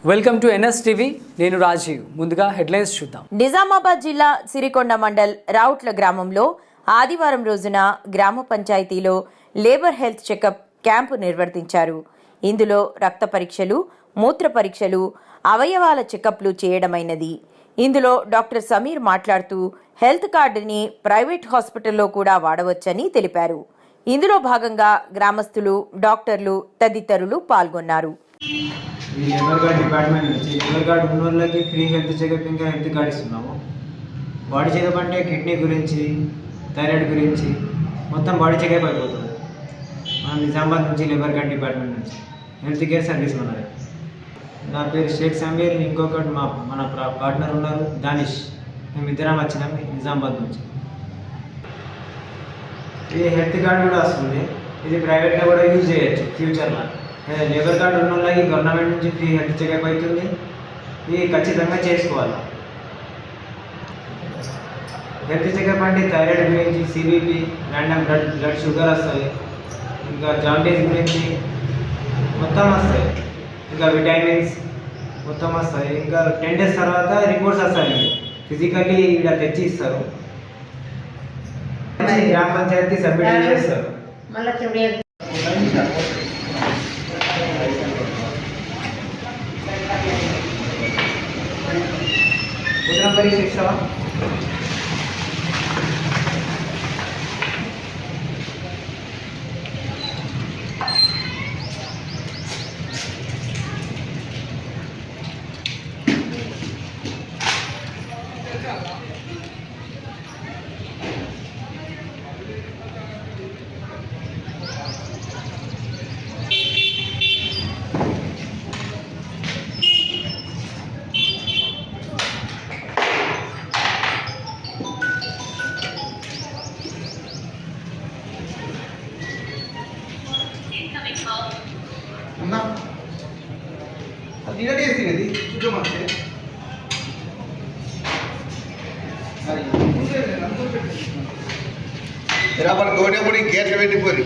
Welcome to NS TV. నేను రాజీవ్. ముందుగా headlines చూద్దాం. నిజామాబాద్ జిల్లా సిరికొండ మండల్ రావుట్ల గ్రామంలో ఆదివారం రోజున గ్రామ పంచాయతీలో లేబర్ హెల్త్ చెకప్ క్యాంపు నిర్వర్తించారు. ఇందులో రక్త పరీక్షలు, మూత్ర పరీక్షలు, అవయవాల చెకప్లు చేయడమైనది. ఇందులో డాక్టర్ సమీర్ మాట్లాడుతూ హెల్త్ కార్డుని ప్రైవేట్ హాస్పిటల్లో కూడా వాడవచ్చని తెలిపారు. ఇందులో భాగంగా గ్రామస్తులు, డాక్టర్లు తదితరులు పాల్గొన్నారు. ఈ లేబర్ కార్డ్ డిపార్ట్మెంట్ నుంచి లేబర్ కార్డ్ ఉన్న వాళ్ళకి ఫ్రీ హెల్త్ చెకప్ ఇంకా హెల్త్ కార్డ్ ఇస్తున్నాము. బాడీ చెకప్ అంటే కిడ్నీ గురించి, థైరాయిడ్ గురించి మొత్తం బాడీ చెకప్ అయిపోతుంది. మన నిజామాబాద్ నుంచి లేబర్ కార్డ్ డిపార్ట్మెంట్ నుంచి హెల్త్ కేర్ సర్వీస్ ఉన్నది. నా పేరు షేక్ సమీర్, ఇంకొకటి మన పార్ట్నర్ ఉన్నారు దానిష్. మేము ఇద్దరం వచ్చినాం నిజామాబాద్ నుంచి. ఈ హెల్త్ కార్డ్ కూడా వస్తుంది. ఇది ప్రైవేట్లో కూడా యూజ్ చేయొచ్చు ఫ్యూచర్లో. లేబర్ కార్డు ఉన్న వాళ్ళకి గవర్నమెంట్ నుంచి ఫ్రీ హెల్త్ చెకప్ అవుతుంది. ఇది ఖచ్చితంగా చేసుకోవాలి. హెల్త్ చెకప్ అంటే థైరాయిడ్ గురించి, సిబిపి, ర్యాండమ్ బ్లడ్ షుగర్ వస్తాయి, ఇంకా జాండీస్ గురించి మొత్తం వస్తాయి, ఇంకా విటమిన్స్ మొత్తం వస్తాయి. ఇంకా 10 days తర్వాత రిపోర్ట్స్ వస్తాయి. ఫిజికల్లీ ఇక్కడ తెచ్చి ఇస్తారు. గ్రామ పంచాయతీ సబ్మిట్ చేస్తారు. పరీక్ష ఇస్తావా? గోడెప్పుడు గేట్లు పెట్టిపోయి